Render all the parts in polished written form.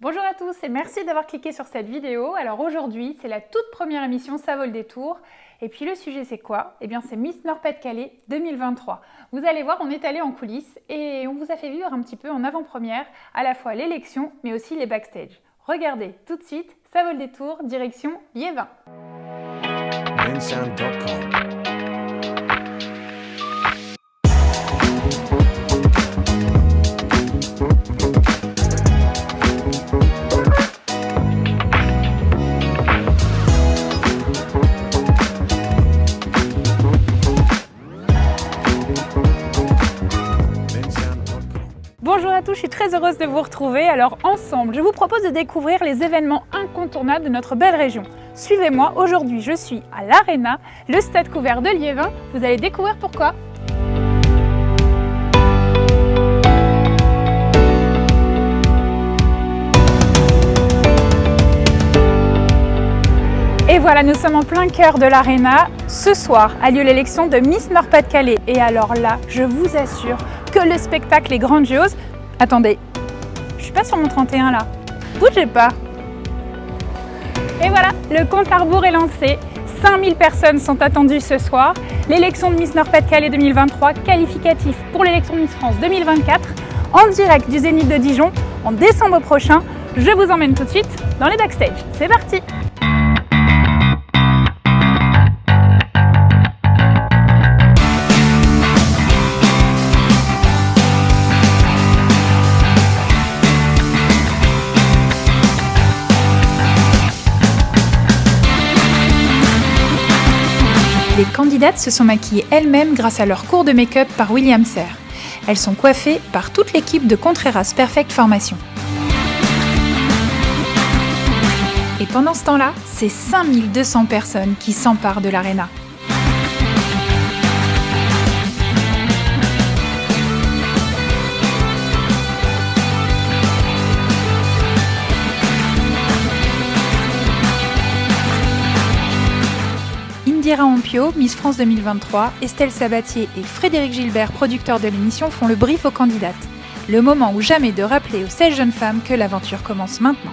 Bonjour à tous et merci d'avoir cliqué sur cette vidéo. Alors aujourd'hui, c'est la toute première émission Ça vaut le détour. Et puis le sujet c'est quoi? Eh bien c'est Miss Nord-Pas-de-Calais 2023. Vous allez voir, on est allé en coulisses et on vous a fait vivre un petit peu en avant-première à la fois l'élection mais aussi les backstage. Regardez tout de suite, Ça vaut le détour, direction Liévin. Bonjour à tous, je suis très heureuse de vous retrouver. Alors ensemble, je vous propose de découvrir les événements incontournables de notre belle région. Suivez-moi, aujourd'hui je suis à l'Arena, le stade couvert de Liévin. Vous allez découvrir pourquoi. Et voilà, nous sommes en plein cœur de l'Arena. Ce soir a lieu l'élection de Miss Nord-Pas-de-Calais. Et alors là, je vous assure que le spectacle est grandiose. Attendez, je suis pas sur mon 31 là. Bougez pas. Et voilà, le compte à rebours est lancé. 5000 personnes sont attendues ce soir. L'élection de Miss Nord-Pas-de-Calais 2023, qualificatif pour l'élection de Miss France 2024, en direct du Zénith de Dijon en décembre prochain. Je vous emmène tout de suite dans les backstage. C'est parti! Les candidates se sont maquillées elles-mêmes grâce à leur cours de make-up par William Serre. Elles sont coiffées par toute l'équipe de Contreras Perfect Formation. Et pendant ce temps-là, c'est 5200 personnes qui s'emparent de l'Arena. Indira Ampio, Miss France 2023, Estelle Sabatier et Frédéric Gilbert, producteurs de l'émission, font le brief aux candidates. Le moment ou jamais de rappeler aux 16 jeunes femmes que l'aventure commence maintenant.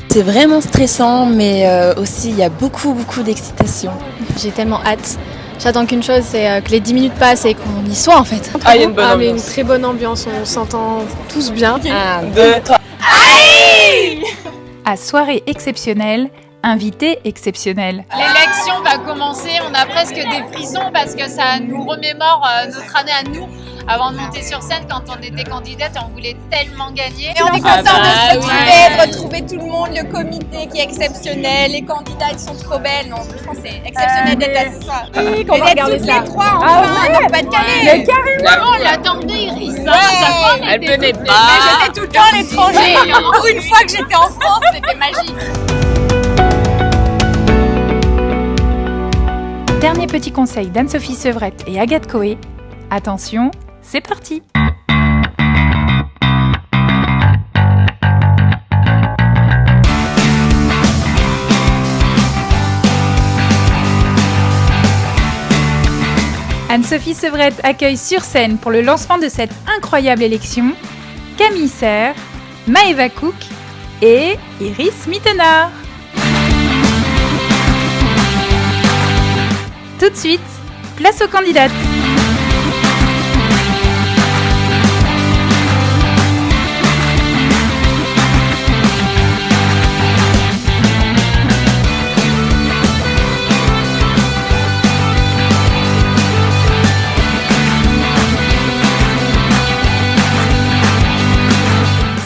C'est vraiment stressant, mais aussi il y a beaucoup d'excitation. J'ai tellement hâte. J'attends qu'une chose, c'est que les 10 minutes passent et qu'on y soit en fait. Ah, il y a une bonne ambiance. Mais une très bonne ambiance, on s'entend tous bien. 1, 2, 3. À soirée exceptionnelle, invité exceptionnel. L'élection va commencer, on a presque des frissons parce que ça nous remémore notre année à nous. Avant de monter sur scène, quand on était candidate, on voulait tellement gagner. Et on est content de se retrouver, de retrouver tout le monde, le comité qui est exceptionnel, les candidates sont trop belles. Non, franchement, c'est exceptionnel d'être là ce soir. Oui, qu'on va regarder toutes ça. les trois, enfin, à Nord-Pas-de-Calais. Mais carrément. On l'attendait, Irissa. Elle venait pas. Mais j'étais tout le temps à l'étranger. Pour une fois que j'étais en France, c'était magique. Dernier petit conseil d'Anne-Sophie Sevrette et Agathe Coé. Attention, c'est parti! Anne-Sophie Sevrette accueille sur scène pour le lancement de cette incroyable élection Camille Serre, Maëva Cook et Iris Mittenard. Tout de suite, place aux candidates.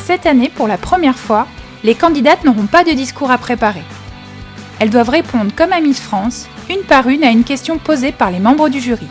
Cette année, pour la première fois, les candidates n'auront pas de discours à préparer. Elles doivent répondre comme à Miss France, une par une à une question posée par les membres du jury.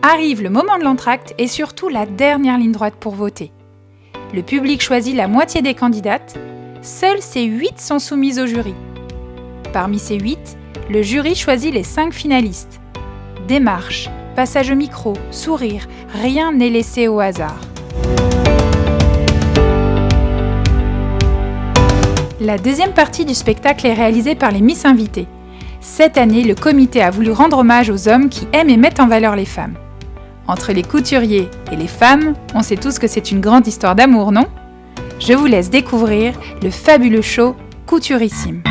Arrive le moment de l'entracte et surtout la dernière ligne droite pour voter. Le public choisit la moitié des candidates. Seules ces 8 sont soumises au jury. Parmi ces 8, le jury choisit les 5 finalistes. Démarche, passage au micro, sourire, rien n'est laissé au hasard. La deuxième partie du spectacle est réalisée par les Miss Invitées. Cette année, le comité a voulu rendre hommage aux hommes qui aiment et mettent en valeur les femmes. Entre les couturiers et les femmes, on sait tous que c'est une grande histoire d'amour, non ? Je vous laisse découvrir le fabuleux show Couturissime.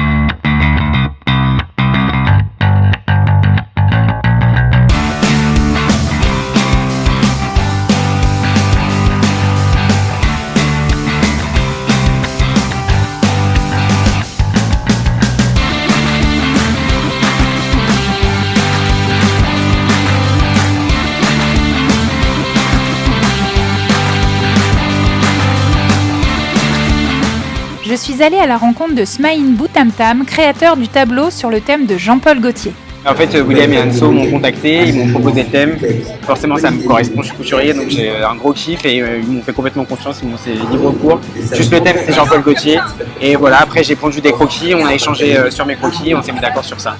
Je suis allée à la rencontre de Smaïn Boutamtam, créateur du tableau sur le thème de Jean-Paul Gaultier. En fait, William et Anso m'ont contacté, ils m'ont proposé le thème. Forcément, ça me correspond, je suis couturier, donc j'ai un gros kiff et ils m'ont fait complètement confiance, ils m'ont laissé libre cours. Juste le thème, c'est Jean-Paul Gaultier. Et voilà, après j'ai pondu des croquis, on a échangé sur mes croquis, on s'est mis d'accord sur ça.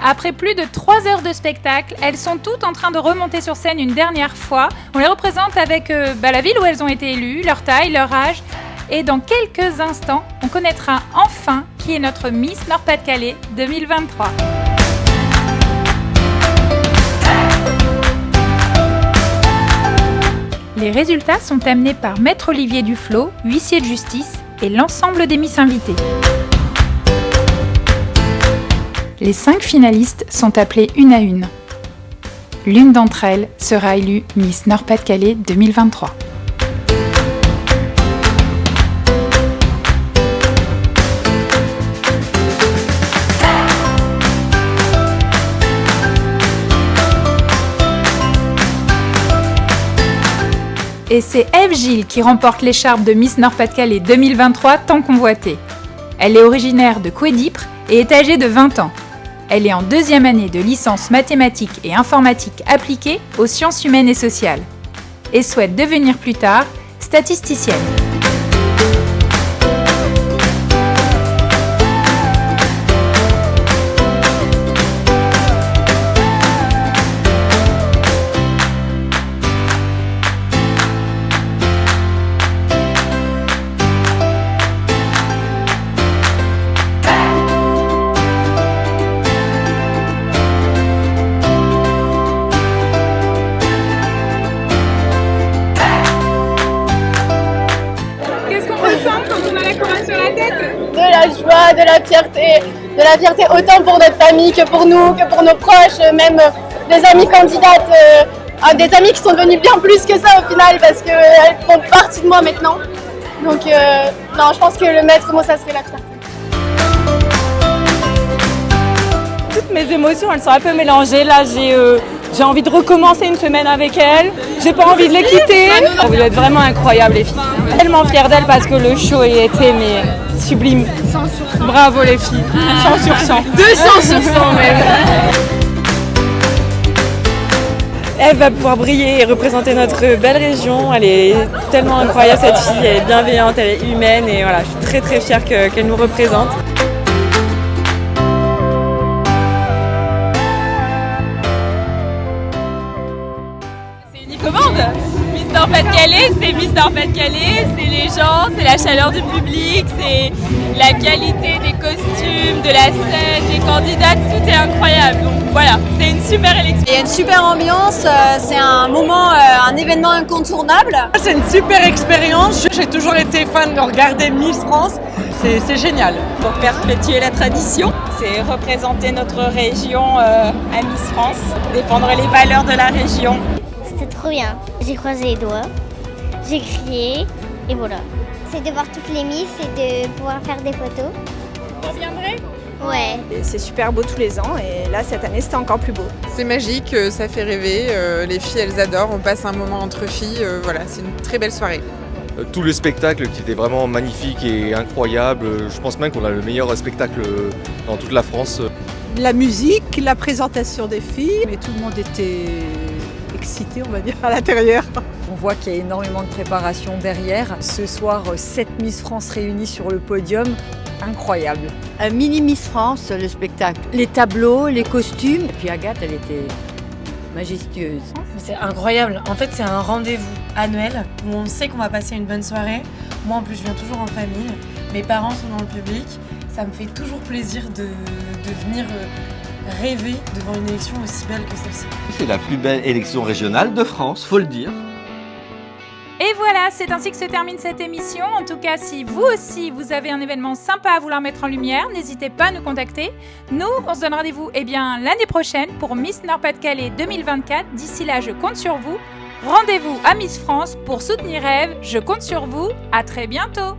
Après plus de 3 heures de spectacle, elles sont toutes en train de remonter sur scène une dernière fois. On les représente avec la ville où elles ont été élues, leur taille, leur âge. Et dans quelques instants, on connaîtra enfin qui est notre Miss Nord-Pas-de-Calais 2023. Les résultats sont amenés par Maître Olivier Duflot, huissier de justice, et l'ensemble des Miss invitées. Les 5 finalistes sont appelées une à une. L'une d'entre elles sera élue Miss Nord-Pas-de-Calais 2023. Et c'est Ève Gilles qui remporte l'écharpe de Miss Nord-Pas-de-Calais 2023 tant convoitée. Elle est originaire de Coué-d'Ypres et est âgée de 20 ans. Elle est en 2e année de licence mathématiques et informatique appliquée aux sciences humaines et sociales et souhaite devenir plus tard statisticienne. De la joie, de la fierté autant pour notre famille que pour nous, que pour nos proches, même des amis candidates, des amis qui sont devenus bien plus que ça au final parce qu'elles font partie de moi maintenant. Donc non, je pense que le maître mot ça serait la fierté. Toutes mes émotions elles sont un peu mélangées, là j'ai envie de recommencer une semaine avec elles, j'ai pas envie de les quitter. Vous êtes vraiment incroyables les filles, tellement fière d'elles parce que le show a été sublime. 100 sur 100. Bravo les filles, 100 sur 100. 200 sur 100 même. Elle va pouvoir briller et représenter notre belle région, elle est tellement incroyable cette fille, elle est bienveillante, elle est humaine et voilà, je suis très très fière qu'elle nous représente. C'est une commande, Miss Nord-Pas-de-Calais, c'est Miss Nord-Pas-de-Calais, c'est les gens, c'est la chaleur du public, c'est la qualité des costumes, de la scène, des candidates, tout est incroyable. Donc voilà, c'est une super élection. Il y a une super ambiance, c'est un moment, un événement incontournable. C'est une super expérience, j'ai toujours été fan de regarder Miss France, c'est génial. Pour perpétuer la tradition, c'est représenter notre région à Miss France, défendre les valeurs de la région. C'était trop bien. J'ai croisé les doigts, j'ai crié et voilà. C'est de voir toutes les Miss et de pouvoir faire des photos. Vous reviendrez? Ouais. C'est super beau tous les ans et là cette année c'était encore plus beau. C'est magique, ça fait rêver, les filles elles adorent, on passe un moment entre filles, voilà, c'est une très belle soirée. Tout le spectacle qui était vraiment magnifique et incroyable, je pense même qu'on a le meilleur spectacle dans toute la France. La musique, la présentation des filles, mais tout le monde était excité, on va dire, à l'intérieur. On voit qu'il y a énormément de préparation derrière. Ce soir, 7 Miss France réunies sur le podium, incroyable. Un mini Miss France, le spectacle. Les tableaux, les costumes. Et puis Agathe, elle était majestueuse. C'est incroyable. En fait, c'est un rendez-vous annuel où on sait qu'on va passer une bonne soirée. Moi, en plus, je viens toujours en famille. Mes parents sont dans le public. Ça me fait toujours plaisir de venir rêver devant une élection aussi belle que celle-ci. C'est la plus belle élection régionale de France, faut le dire. Et voilà, c'est ainsi que se termine cette émission. En tout cas, si vous aussi, vous avez un événement sympa à vouloir mettre en lumière, n'hésitez pas à nous contacter. Nous, on se donne rendez-vous l'année prochaine pour Miss Nord-Pas-de-Calais 2024. D'ici là, je compte sur vous. Rendez-vous à Miss France pour soutenir Eve. Je compte sur vous. À très bientôt.